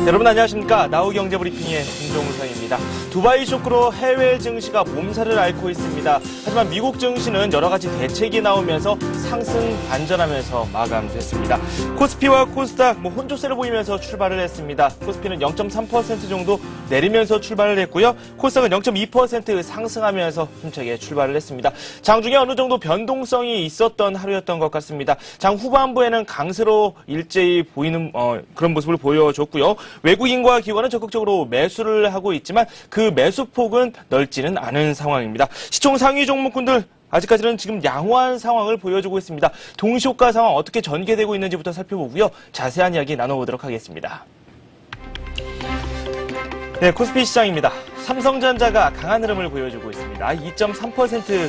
여러분 안녕하십니까. 나우경제브리핑의 김종상입니다. 두바이 쇼크로 해외 증시가 몸살을 앓고 있습니다. 하지만 미국 증시는 여러 가지 대책이 나오면서 상승 반전하면서 마감됐습니다. 코스피와 코스닥 혼조세를 보이면서 출발을 했습니다. 코스피는 0.3% 정도 내리면서 출발을 했고요. 코스닥은 0.2% 상승하면서 힘차게 출발을 했습니다. 장중에 어느 정도 변동성이 있었던 하루였던 것 같습니다. 장 후반부에는 강세로 일제히 보이는 그런 모습을 보여줬고요. 외국인과 기관은 적극적으로 매수를 하고 있지만 그 매수폭은 넓지는 않은 상황입니다. 시총 상위 종목군들 아직까지는 지금 양호한 상황을 보여주고 있습니다. 동시효과 상황 어떻게 전개되고 있는지부터 살펴보고요. 자세한 이야기 나눠보도록 하겠습니다. 네, 코스피 시장입니다. 삼성전자가 강한 흐름을 보여주고 있습니다. 2.3%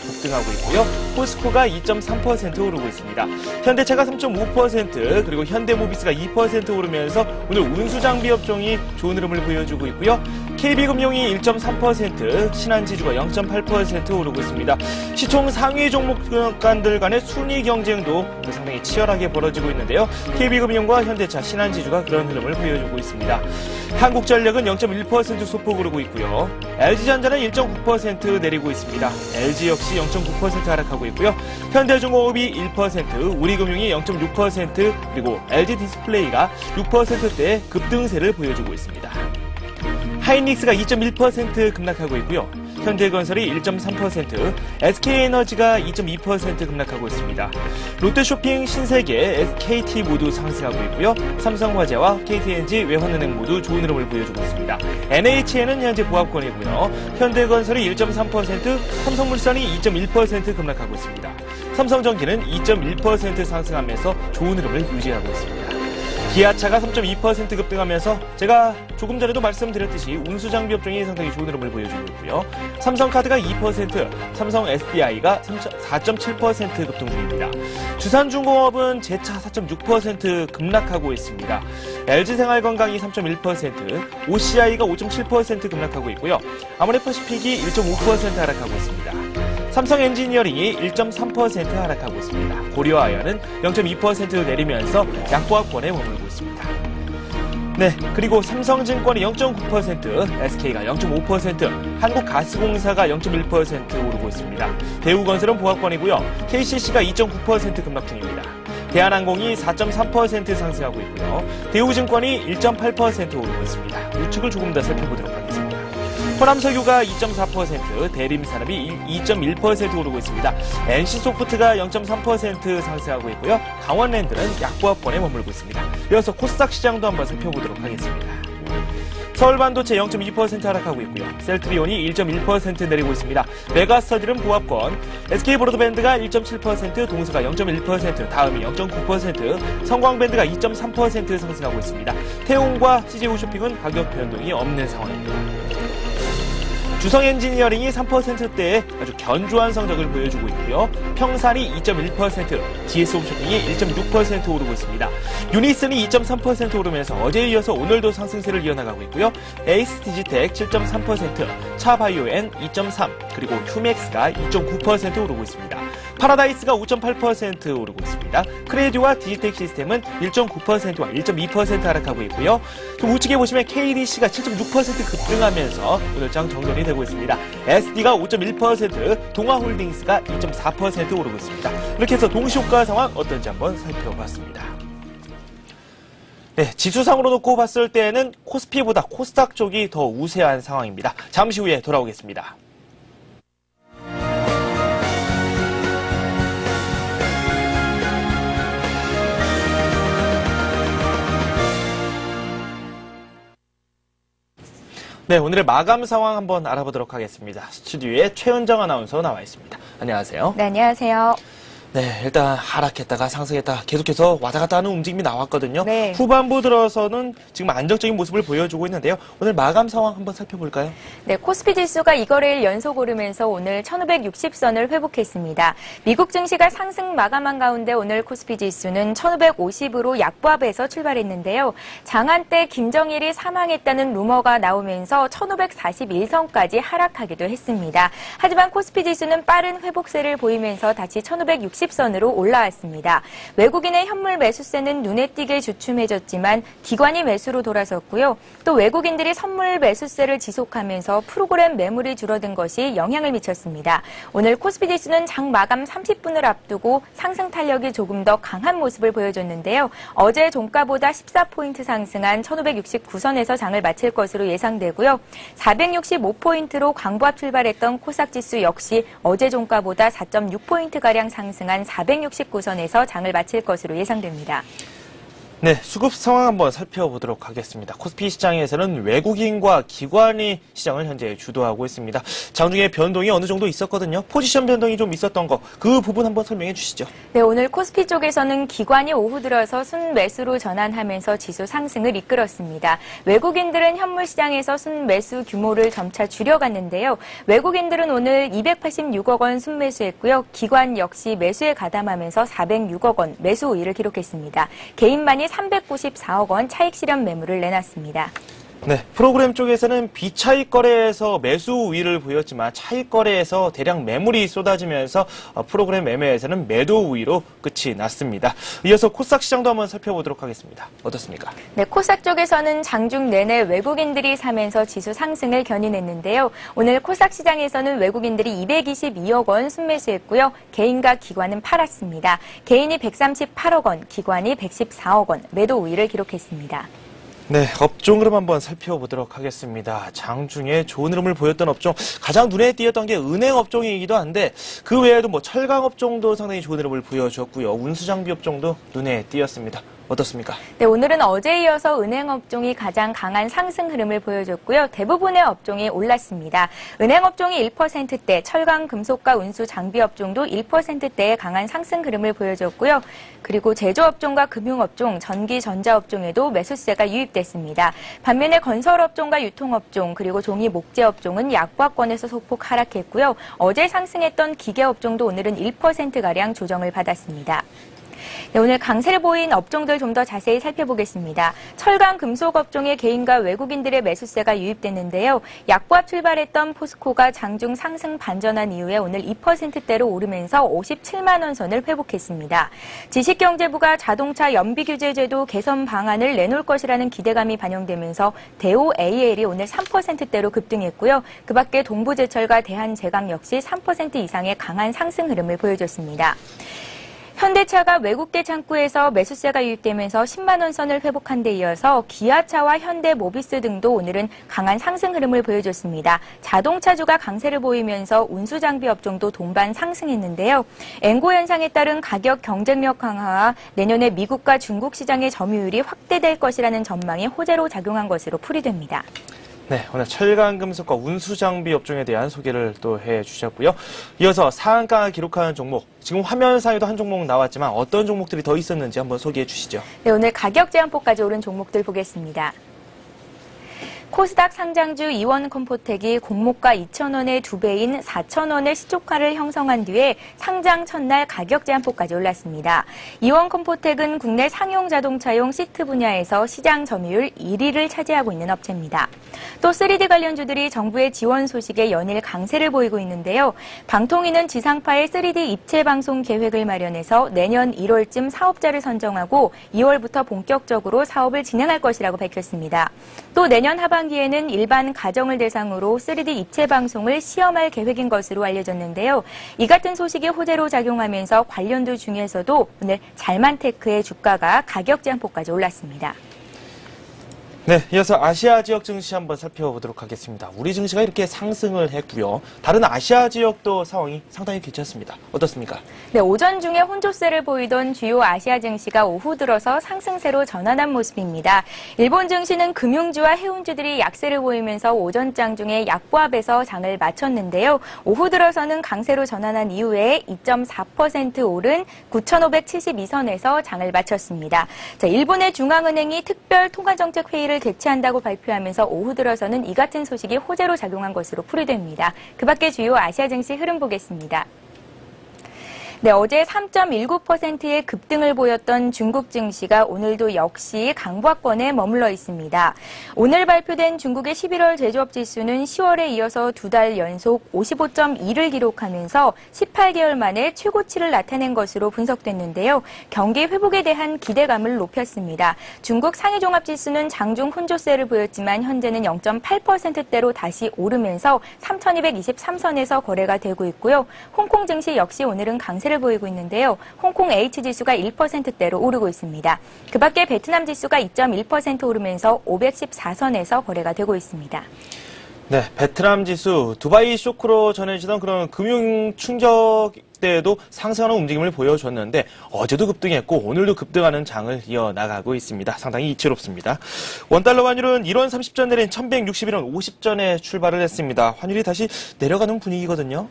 급등하고 있고요. 포스코가 2.3% 오르고 있습니다. 현대차가 3.5% 그리고 현대모비스가 2% 오르면서 오늘 운수장비 업종이 좋은 흐름을 보여주고 있고요. KB금융이 1.3%, 신한지주가 0.8% 오르고 있습니다. 시총 상위 종목간들 간의 순위 경쟁도 상당히 치열하게 벌어지고 있는데요. KB금융과 현대차, 신한지주가 그런 흐름을 보여주고 있습니다. 한국전력은 0.1% 소폭 오르고 있고요. LG전자는 1.9% 내리고 있습니다. LG 역시 0.9% 하락하고 있고요. 현대중공업이 1%, 우리금융이 0.6%, 그리고 LG디스플레이가 6%대의 급등세를 보여주고 있습니다. 하이닉스가 2.1% 급락하고 있고요. 현대건설이 1.3%, SK에너지가 2.2% 급락하고 있습니다. 롯데쇼핑, 신세계, KT 모두 상승하고 있고요. 삼성화재와 KTNG, 외환은행 모두 좋은 흐름을 보여주고 있습니다. NHN은 현재 보합권이고요. 현대건설이 1.3%, 삼성물산이 2.1% 급락하고 있습니다. 삼성전기는 2.1% 상승하면서 좋은 흐름을 유지하고 있습니다. 기아차가 3.2% 급등하면서 제가 조금 전에도 말씀드렸듯이 운수장비 업종이 상당히 좋은 흐름을 보여주고 있고요. 삼성카드가 2%, 삼성 SDI가 4.7% 급등 중입니다. 두산중공업은 제차 4.6% 급락하고 있습니다. LG생활건강이 3.1%, OCI가 5.7% 급락하고 있고요. 아모레퍼시픽이 1.5% 하락하고 있습니다. 삼성엔지니어링이 1.3% 하락하고 있습니다. 고려아연은 0.2% 내리면서 약보합권에 머물고 있습니다. 네, 그리고 삼성증권이 0.9%, SK가 0.5%, 한국가스공사가 0.1% 오르고 있습니다. 대우건설은 보합권이고요. KCC가 2.9% 급락 중입니다. 대한항공이 4.3% 상승하고 있고요. 대우증권이 1.8% 오르고 있습니다. 우측을 조금 더 살펴보도록 하겠습니다. 호남석유가 2.4%, 대림산업이 2.1% 오르고 있습니다. NC소프트가 0.3% 상승하고 있고요. 강원랜드는 약보합권에 머물고 있습니다. 이어서 코스닥 시장도 한번 살펴보도록 하겠습니다. 서울반도체 0.2% 하락하고 있고요. 셀트리온이 1.1% 내리고 있습니다. 메가스터디는 보합권, SK브로드밴드가 1.7%, 동수가 0.1%, 다음이 0.9%, 성광밴드가 2.3% 상승하고 있습니다. 태용과 CJ홈쇼핑은 가격 변동이 없는 상황입니다. 주성엔지니어링이 3%대의 아주 견조한 성적을 보여주고 있고요. 평산이 2.1%, GS홈쇼핑이 1.6% 오르고 있습니다. 유니슨이 2.3% 오르면서 어제에 이어서 오늘도 상승세를 이어나가고 있고요. 에이스디지텍 7.3%, 차바이오엔 2.3%, 그리고 휴맥스가 2.9% 오르고 있습니다. 파라다이스가 5.8% 오르고 있습니다. 크레디와 디지텍 시스템은 1.9%와 1.2% 하락하고 있고요. 좀 우측에 보시면 KDC가 7.6% 급등하면서 오늘 장 정돈이 되고 있습니다. SD가 5.1%, 동아홀딩스가 2.4% 오르고 있습니다. 이렇게 해서 동시효과 상황 어떤지 한번 살펴봤습니다. 네, 지수상으로 놓고 봤을 때는 코스피보다 코스닥 쪽이 더 우세한 상황입니다. 잠시 후에 돌아오겠습니다. 네, 오늘의 마감 상황 한번 알아보도록 하겠습니다. 스튜디오에 최은정 아나운서 나와 있습니다. 안녕하세요. 네, 안녕하세요. 네, 일단 하락했다가 상승했다가 계속해서 왔다 갔다 하는 움직임이 나왔거든요. 네. 후반부 들어서는 지금 안정적인 모습을 보여주고 있는데요. 오늘 마감 상황 한번 살펴볼까요? 네, 코스피 지수가 이거래일 연속 오르면서 오늘 1560선을 회복했습니다. 미국 증시가 상승 마감한 가운데 오늘 코스피 지수는 1550으로 약보합에서 출발했는데요. 장한 때 김정일이 사망했다는 루머가 나오면서 1541선까지 하락하기도 했습니다. 하지만 코스피 지수는 빠른 회복세를 보이면서 다시 1560 360선으로 올라왔습니다. 외국인의 현물 매수세는 눈에 띄게 주춤해졌지만 기관이 매수로 돌아섰고요. 또 외국인들이 선물 매수세를 지속하면서 프로그램 매물이 줄어든 것이 영향을 미쳤습니다. 오늘 코스피 지수는 장 마감 30분을 앞두고 상승 탄력이 조금 더 강한 모습을 보여줬는데요. 어제 종가보다 14포인트 상승한 1569선에서 장을 마칠 것으로 예상되고요. 465포인트로 강보합 출발했던 코스닥 지수 역시 어제 종가보다 4.6포인트가량 상승한 469선에서 장을 마칠 것으로 예상됩니다. 네, 수급 상황 한번 살펴보도록 하겠습니다. 코스피 시장에서는 외국인과 기관이 시장을 현재 주도하고 있습니다. 장중에 변동이 어느 정도 있었거든요. 포지션 변동이 좀 있었던 거, 그 부분 한번 설명해 주시죠. 네, 오늘 코스피 쪽에서는 기관이 오후 들어서 순매수로 전환하면서 지수 상승을 이끌었습니다. 외국인들은 현물 시장에서 순매수 규모를 점차 줄여갔는데요. 외국인들은 오늘 286억 원 순매수했고요. 기관 역시 매수에 가담하면서 406억 원 매수 우위를 기록했습니다. 개인만이 394억 원 차익 실현 매물을 내놨습니다. 네, 프로그램 쪽에서는 비차익 거래에서 매수 우위를 보였지만 차익 거래에서 대량 매물이 쏟아지면서 프로그램 매매에서는 매도 우위로 끝이 났습니다. 이어서 코스닥 시장도 한번 살펴보도록 하겠습니다. 어떻습니까? 네, 코스닥 쪽에서는 장중 내내 외국인들이 사면서 지수 상승을 견인했는데요. 오늘 코스닥 시장에서는 외국인들이 222억 원 순매수했고요. 개인과 기관은 팔았습니다. 개인이 138억 원, 기관이 114억 원 매도 우위를 기록했습니다. 네, 업종 흐름 한번 살펴보도록 하겠습니다. 장중에 좋은 흐름을 보였던 업종, 가장 눈에 띄었던 게 은행 업종이기도 한데 그 외에도 철강 업종도 상당히 좋은 흐름을 보여줬고요. 운수장비 업종도 눈에 띄었습니다. 어떻습니까? 네, 오늘은 어제에 이어서 은행 업종이 가장 강한 상승 흐름을 보여줬고요. 대부분의 업종이 올랐습니다. 은행 업종이 1%대, 철강, 금속과 운수, 장비 업종도 1%대의 강한 상승 흐름을 보여줬고요. 그리고 제조업종과 금융업종, 전기, 전자업종에도 매수세가 유입됐습니다. 반면에 건설업종과 유통업종, 그리고 종이, 목재업종은 약보합권에서 소폭 하락했고요. 어제 상승했던 기계업종도 오늘은 1%가량 조정을 받았습니다. 네, 오늘 강세를 보인 업종들 좀 더 자세히 살펴보겠습니다. 철강, 금속 업종의 개인과 외국인들의 매수세가 유입됐는데요. 약보합 출발했던 포스코가 장중 상승 반전한 이후에 오늘 2%대로 오르면서 57만 원 선을 회복했습니다. 지식경제부가 자동차 연비규제 제도 개선 방안을 내놓을 것이라는 기대감이 반영되면서 대우 AL이 오늘 3%대로 급등했고요. 그 밖에 동부제철과 대한제강 역시 3% 이상의 강한 상승 흐름을 보여줬습니다. 현대차가 외국계 창구에서 매수세가 유입되면서 10만 원 선을 회복한 데 이어서 기아차와 현대모비스 등도 오늘은 강한 상승 흐름을 보여줬습니다. 자동차주가 강세를 보이면서 운수장비 업종도 동반 상승했는데요. 엔고 현상에 따른 가격 경쟁력 강화와 내년에 미국과 중국 시장의 점유율이 확대될 것이라는 전망이 호재로 작용한 것으로 풀이됩니다. 네, 오늘 철강, 금속과 운수장비 업종에 대한 소개를 또 해주셨고요. 이어서 상한가 기록하는 종목, 지금 화면상에도 한 종목 나왔지만 어떤 종목들이 더 있었는지 한번 소개해 주시죠. 네, 오늘 가격 제한폭까지 오른 종목들 보겠습니다. 코스닥 상장주 이원컴포텍이 공모가 2,000원의 2배인 4,000원의 시초가를 형성한 뒤에 상장 첫날 가격 제한폭까지 올랐습니다. 이원컴포텍은 국내 상용 자동차용 시트 분야에서 시장 점유율 1위를 차지하고 있는 업체입니다. 또 3D 관련주들이 정부의 지원 소식에 연일 강세를 보이고 있는데요. 방통위는 지상파의 3D 입체 방송 계획을 마련해서 내년 1월쯤 사업자를 선정하고 2월부터 본격적으로 사업을 진행할 것이라고 밝혔습니다. 또 내년 하반기에는 일반 가정을 대상으로 3D 입체 방송을 시험할 계획인 것으로 알려졌는데요. 이 같은 소식이 호재로 작용하면서 관련주 중에서도 오늘 잘만테크의 주가가 가격 제한폭까지 올랐습니다. 네, 이어서 아시아 지역 증시 한번 살펴보도록 하겠습니다. 우리 증시가 이렇게 상승을 했고요. 다른 아시아 지역도 상황이 상당히 괜찮습니다. 어떻습니까? 네, 오전 중에 혼조세를 보이던 주요 아시아 증시가 오후 들어서 상승세로 전환한 모습입니다. 일본 증시는 금융주와 해운주들이 약세를 보이면서 오전장 중에 약보합에서 장을 마쳤는데요. 오후 들어서는 강세로 전환한 이후에 2.4% 오른 9,572선에서 장을 마쳤습니다. 자, 일본의 중앙은행이 특별 통화정책회의를 개최한다고 발표하면서 오후 들어서는 이 같은 소식이 호재로 작용한 것으로 풀이됩니다. 그 밖에 주요 아시아 증시 흐름 보겠습니다. 네, 어제 3.19%의 급등을 보였던 중국 증시가 오늘도 역시 강보합권에 머물러 있습니다. 오늘 발표된 중국의 11월 제조업 지수는 10월에 이어서 두 달 연속 55.2를 기록하면서 18개월 만에 최고치를 나타낸 것으로 분석됐는데요. 경기 회복에 대한 기대감을 높였습니다. 중국 상해종합지수는 장중 혼조세를 보였지만 현재는 0.8%대로 다시 오르면서 3,223선에서 거래가 되고 있고요. 홍콩 증시 역시 오늘은 강세를 보이고 있는데요. 홍콩 H지수가 1%대로 오르고 있습니다. 그 밖에 베트남 지수가 2.1% 오르면서 514선에서 거래가 되고 있습니다. 네, 베트남 지수, 두바이 쇼크로 전해지던 그런 금융 충격 때에도 상승하는 움직임을 보여줬는데 어제도 급등했고 오늘도 급등하는 장을 이어나가고 있습니다. 상당히 이채롭습니다. 원달러 환율은 1원 30전 내린 1161원 50전에 출발을 했습니다. 환율이 다시 내려가는 분위기거든요.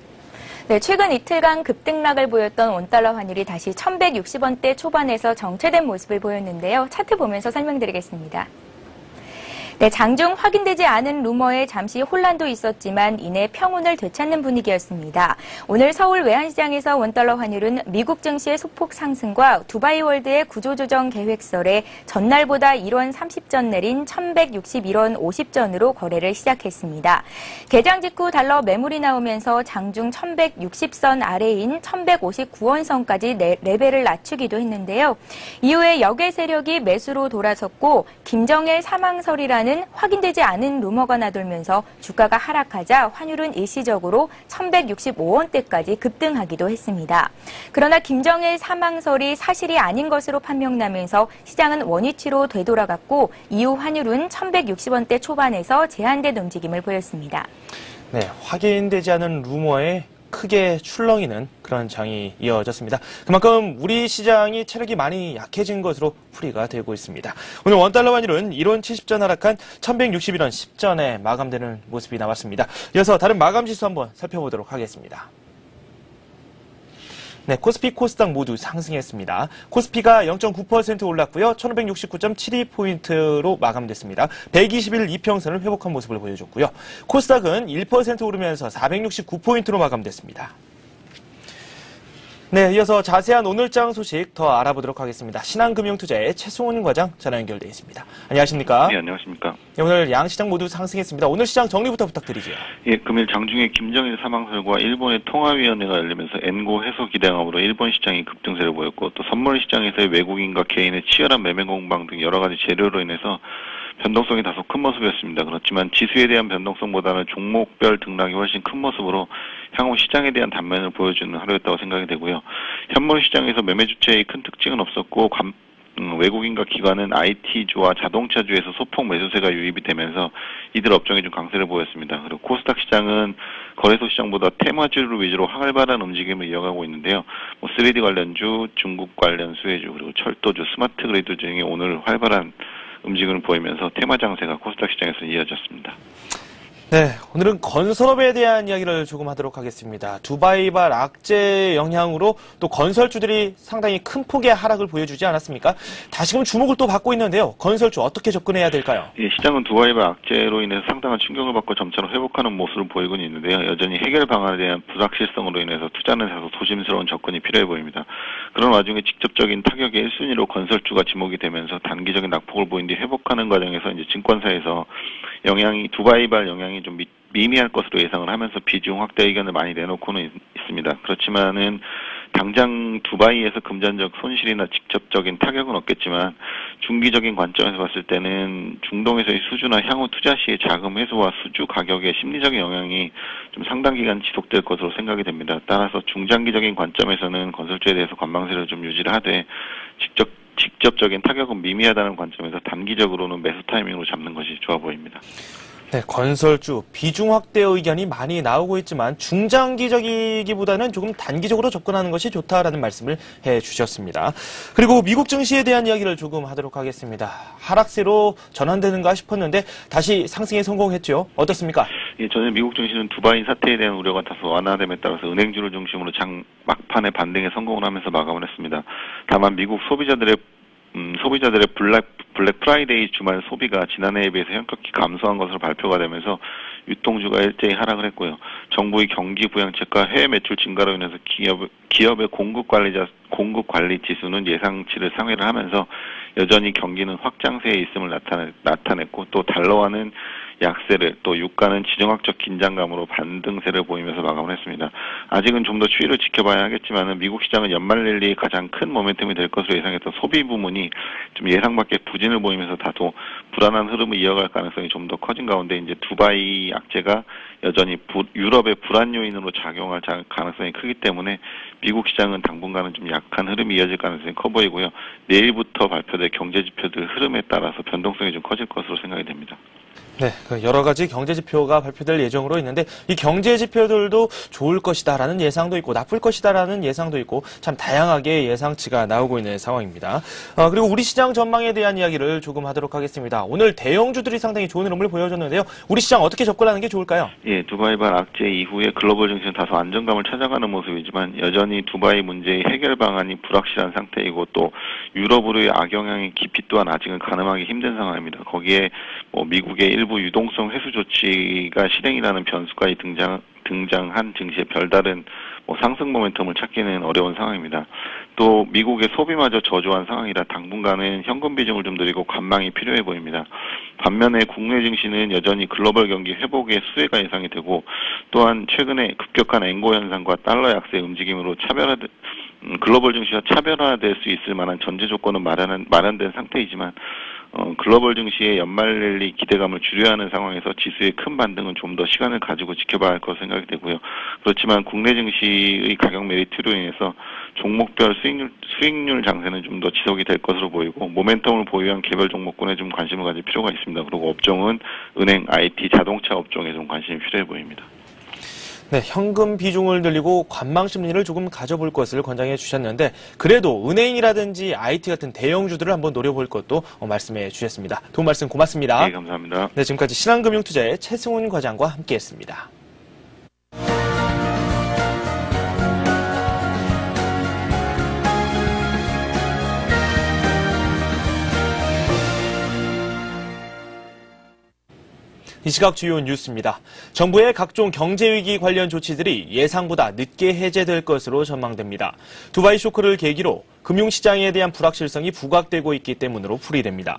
네, 최근 이틀간 급등락을 보였던 원달러 환율이 다시 1160원대 초반에서 정체된 모습을 보였는데요. 차트 보면서 설명드리겠습니다. 네, 장중 확인되지 않은 루머에 잠시 혼란도 있었지만 이내 평온을 되찾는 분위기였습니다. 오늘 서울 외환시장에서 원달러 환율은 미국 증시의 소폭 상승과 두바이 월드의 구조조정 계획설에 전날보다 1원 30전 내린 1161원 50전으로 거래를 시작했습니다. 개장 직후 달러 매물이 나오면서 장중 1160선 아래인 1159원 선까지 레벨을 낮추기도 했는데요. 이후에 역외 세력이 매수로 돌아섰고 김정일 사망설이라는 확인되지 않은 루머가 나돌면서 주가가 하락하자 환율은 일시적으로 1165원대까지 급등하기도 했습니다. 그러나 김정일 사망설이 사실이 아닌 것으로 판명나면서 시장은 원위치로 되돌아갔고 이후 환율은 1160원대 초반에서 제한된 움직임을 보였습니다. 네, 확인되지 않은 루머에 크게 출렁이는 그런 장이 이어졌습니다. 그만큼 우리 시장이 체력이 많이 약해진 것으로 풀이가 되고 있습니다. 오늘 원달러 환율은 1원 70전 하락한 1161원 10전에 마감되는 모습이 나왔습니다. 이어서 다른 마감 지수 한번 살펴보도록 하겠습니다. 네, 코스피, 코스닥 모두 상승했습니다. 코스피가 0.9% 올랐고요. 1569.72포인트로 마감됐습니다. 120일 이평선을 회복한 모습을 보여줬고요. 코스닥은 1% 오르면서 469포인트로 마감됐습니다. 네, 이어서 자세한 오늘장 소식 더 알아보도록 하겠습니다. 신한금융투자의 최승훈 과장 전화 연결돼 있습니다. 안녕하십니까? 네, 안녕하십니까? 네, 오늘 양시장 모두 상승했습니다. 오늘 시장 정리부터 부탁드리죠. 예, 금일 장중에 김정일 사망설과 일본의 통화위원회가 열리면서 엔고 해소 기대감으로 일본 시장이 급등세를 보였고 또 선물 시장에서의 외국인과 개인의 치열한 매매 공방 등 여러 가지 재료로 인해서 변동성이 다소 큰 모습이었습니다. 그렇지만 지수에 대한 변동성보다는 종목별 등락이 훨씬 큰 모습으로 향후 시장에 대한 단면을 보여주는 하루였다고 생각이 되고요. 현물 시장에서 매매 주체의 큰 특징은 없었고 외국인과 기관은 IT주와 자동차주에서 소폭 매수세가 유입이 되면서 이들 업종이 좀 강세를 보였습니다. 그리고 코스닥 시장은 거래소 시장보다 테마주를 위주로 활발한 움직임을 이어가고 있는데요. 3D 관련주, 중국 관련 수혜주, 그리고 철도주, 스마트 그리드 등이 오늘 활발한 움직임을 보이면서 테마 장세가 코스닥 시장에서 이어졌습니다. 네, 오늘은 건설업에 대한 이야기를 조금 하도록 하겠습니다. 두바이발 악재 영향으로 또 건설주들이 상당히 큰 폭의 하락을 보여주지 않았습니까? 다시금 주목을 또 받고 있는데요. 건설주 어떻게 접근해야 될까요? 예, 시장은 두바이발 악재로 인해서 상당한 충격을 받고 점차로 회복하는 모습을 보이고 있는데요. 여전히 해결 방안에 대한 불확실성으로 인해서 투자는 다소 조심스러운 접근이 필요해 보입니다. 그런 와중에 직접적인 타격의 1순위로 건설주가 지목이 되면서 단기적인 낙폭을 보인 뒤 회복하는 과정에서 이제 증권사에서 두바이발 영향이 좀 미미할 것으로 예상을 하면서 비중 확대 의견을 많이 내놓고는 있습니다. 그렇지만은 당장 두바이에서 금전적 손실이나 직접적인 타격은 없겠지만 중기적인 관점에서 봤을 때는 중동에서의 수주나 향후 투자 시의 자금 회수와 수주 가격의 심리적인 영향이 좀 상당 기간 지속될 것으로 생각이 됩니다. 따라서 중장기적인 관점에서는 건설주에 대해서 관망세를 좀 유지를 하되 직접적인 타격은 미미하다는 관점에서 단기적으로는 매수 타이밍으로 잡는 것이 좋아 보입니다. 네, 건설주 비중 확대 의견이 많이 나오고 있지만 중장기적이기보다는 조금 단기적으로 접근하는 것이 좋다라는 말씀을 해주셨습니다. 그리고 미국 증시에 대한 이야기를 조금 하도록 하겠습니다. 하락세로 전환되는가 싶었는데 다시 상승에 성공했죠. 어떻습니까? 예, 저는 미국 증시는 두바이 사태에 대한 우려가 다소 완화됨에 따라서 은행주를 중심으로 장 막판에 반등에 성공을 하면서 마감을 했습니다. 다만 미국 소비자들의 블랙 프라이데이 주말 소비가 지난해에 비해서 현격히 감소한 것으로 발표가 되면서 유통주가 일제히 하락을 했고요. 정부의 경기 부양책과 해외 매출 증가로 인해서 기업의 공급 관리 지수는 예상치를 상회를 하면서 여전히 경기는 확장세에 있음을 나타냈고, 또 달러화는 약세를, 또 유가는 지정학적 긴장감으로 반등세를 보이면서 마감을 했습니다. 아직은 좀 더 추이를 지켜봐야 하겠지만 미국 시장은 연말 랠리의 가장 큰 모멘텀이 될 것으로 예상했던 소비 부문이 좀 예상 밖의 부진을 보이면서 다소 불안한 흐름을 이어갈 가능성이 좀 더 커진 가운데 이제 두바이 악재가 여전히 유럽의 불안 요인으로 작용할 가능성이 크기 때문에 미국 시장은 당분간은 좀 약한 흐름이 이어질 가능성이 커 보이고요. 내일부터 발표될 경제 지표들 흐름에 따라서 변동성이 좀 커질 것으로 생각이 됩니다. 네, 여러 가지 경제 지표가 발표될 예정으로 있는데 이 경제 지표들도 좋을 것이다라는 예상도 있고 나쁠 것이다라는 예상도 있고 참 다양하게 예상치가 나오고 있는 상황입니다. 그리고 우리 시장 전망에 대한 이야기를 조금 하도록 하겠습니다. 오늘 대형주들이 상당히 좋은 흐름을 보여줬는데요. 우리 시장 어떻게 접근하는 게 좋을까요? 예, 두바이발 악재 이후에 글로벌 증시는 다소 안정감을 찾아가는 모습이지만 여전히 두바이 문제의 해결 방안이 불확실한 상태이고 또 유럽으로의 악영향의 깊이 또한 아직은 가늠하기 힘든 상황입니다. 거기에 미국의 일부 유동성 회수 조치가 실행이라는 변수까지 등장한 증시의 별다른 상승 모멘텀을 찾기는 어려운 상황입니다. 또 미국의 소비마저 저조한 상황이라 당분간은 현금 비중을 좀 늘리고 관망이 필요해 보입니다. 반면에 국내 증시는 여전히 글로벌 경기 회복의 수혜가 예상이 되고 또한 최근에 급격한 엔고 현상과 달러 약세 움직임으로 글로벌 증시와 차별화될 수 있을 만한 전제 조건은 마련된 상태이지만 글로벌 증시의 연말 랠리 기대감을 주려야 하는 상황에서 지수의 큰 반등은 좀 더 시간을 가지고 지켜봐야 할 것으로 생각이 되고요. 그렇지만 국내 증시의 가격 메리트로 인해서 종목별 수익률 장세는 좀 더 지속이 될 것으로 보이고 모멘텀을 보유한 개별 종목군에 좀 관심을 가질 필요가 있습니다. 그리고 업종은 은행, IT, 자동차 업종에 좀 관심이 필요해 보입니다. 네, 현금 비중을 늘리고 관망 심리를 조금 가져볼 것을 권장해 주셨는데 그래도 은행이라든지 IT 같은 대형주들을 한번 노려볼 것도 말씀해 주셨습니다. 도움 말씀 고맙습니다. 네, 감사합니다. 네, 지금까지 신한금융투자의 최승훈 과장과 함께했습니다. 이 시각 주요 뉴스입니다. 정부의 각종 경제위기 관련 조치들이 예상보다 늦게 해제될 것으로 전망됩니다. 두바이 쇼크를 계기로 금융시장에 대한 불확실성이 부각되고 있기 때문으로 풀이됩니다.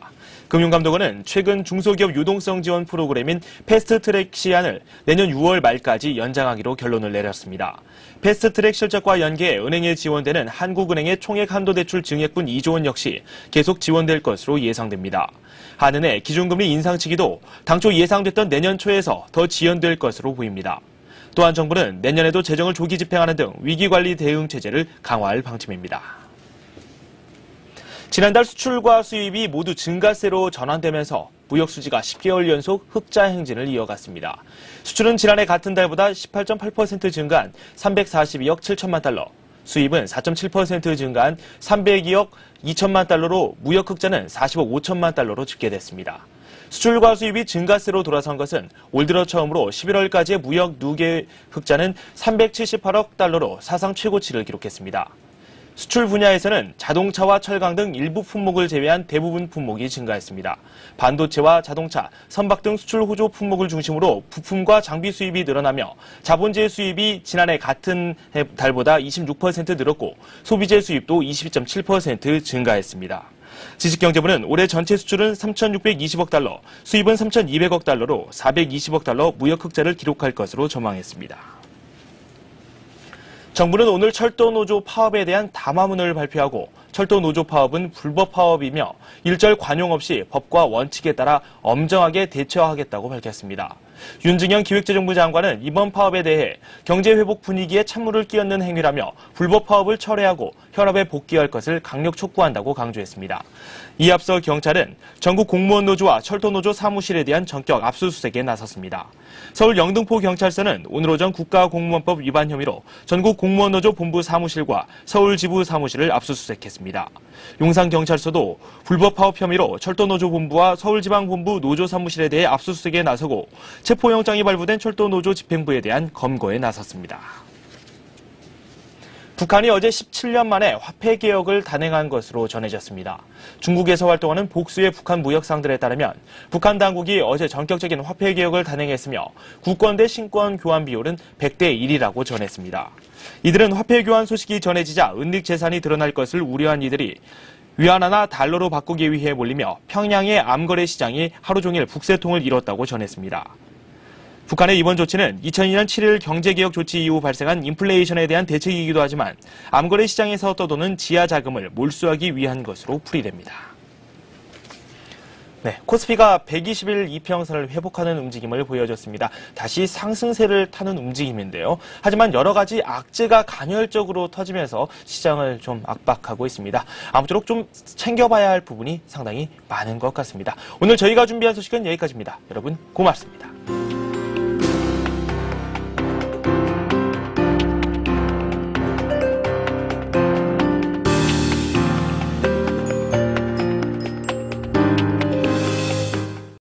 금융감독원은 최근 중소기업 유동성 지원 프로그램인 패스트트랙 시한을 내년 6월 말까지 연장하기로 결론을 내렸습니다. 패스트트랙 실적과 연계해 은행에 지원되는 한국은행의 총액 한도대출 증액분 2조 원 역시 계속 지원될 것으로 예상됩니다. 한은의 기준금리 인상치기도 당초 예상됐던 내년 초에서 더 지연될 것으로 보입니다. 또한 정부는 내년에도 재정을 조기 집행하는 등 위기관리 대응 체제를 강화할 방침입니다. 지난달 수출과 수입이 모두 증가세로 전환되면서 무역 수지가 10개월 연속 흑자 행진을 이어갔습니다. 수출은 지난해 같은 달보다 18.8% 증가한 342억 7천만 달러, 수입은 4.7% 증가한 302억 2천만 달러로 무역 흑자는 40억 5천만 달러로 집계됐습니다. 수출과 수입이 증가세로 돌아선 것은 올 들어 처음으로 11월까지의 무역 누계 흑자는 378억 달러로 사상 최고치를 기록했습니다. 수출 분야에서는 자동차와 철강 등 일부 품목을 제외한 대부분 품목이 증가했습니다. 반도체와 자동차, 선박 등 수출 호조 품목을 중심으로 부품과 장비 수입이 늘어나며 자본재 수입이 지난해 같은 달보다 26% 늘었고 소비재 수입도 22.7% 증가했습니다. 지식경제부는 올해 전체 수출은 3,620억 달러, 수입은 3,200억 달러로 420억 달러 무역 흑자를 기록할 것으로 전망했습니다. 정부는 오늘 철도노조 파업에 대한 담화문을 발표하고 철도노조 파업은 불법 파업이며 일절 관용 없이 법과 원칙에 따라 엄정하게 대처하겠다고 밝혔습니다. 윤증현 기획재정부 장관은 이번 파업에 대해 경제회복 분위기에 찬물을 끼얹는 행위라며 불법 파업을 철회하고 현업에 복귀할 것을 강력 촉구한다고 강조했습니다. 이에 앞서 경찰은 전국 공무원 노조와 철도노조 사무실에 대한 전격 압수수색에 나섰습니다. 서울 영등포 경찰서는 오늘 오전 국가공무원법 위반 혐의로 전국 공무원 노조 본부 사무실과 서울 지부 사무실을 압수수색했습니다. 용산경찰서도 불법 파업 혐의로 철도노조 본부와 서울지방본부 노조 사무실에 대해 압수수색에 나서고 체포영장이 발부된 철도노조 집행부에 대한 검거에 나섰습니다. 북한이 어제 17년 만에 화폐 개혁을 단행한 것으로 전해졌습니다. 중국에서 활동하는 복수의 북한 무역상들에 따르면 북한 당국이 어제 전격적인 화폐 개혁을 단행했으며 국권 대 신권 교환 비율은 100대 1이라고 전했습니다. 이들은 화폐 교환 소식이 전해지자 은닉 재산이 드러날 것을 우려한 이들이 위안화나 달러로 바꾸기 위해 몰리며 평양의 암거래 시장이 하루 종일 북새통을 이뤘다고 전했습니다. 북한의 이번 조치는 2002년 7일 경제개혁 조치 이후 발생한 인플레이션에 대한 대책이기도 하지만 암거래 시장에서 떠도는 지하 자금을 몰수하기 위한 것으로 풀이됩니다. 네, 코스피가 120일 이평선을 회복하는 움직임을 보여줬습니다. 다시 상승세를 타는 움직임인데요. 하지만 여러 가지 악재가 간헐적으로 터지면서 시장을 좀 압박하고 있습니다. 아무쪼록 좀 챙겨봐야 할 부분이 상당히 많은 것 같습니다. 오늘 저희가 준비한 소식은 여기까지입니다. 여러분 고맙습니다.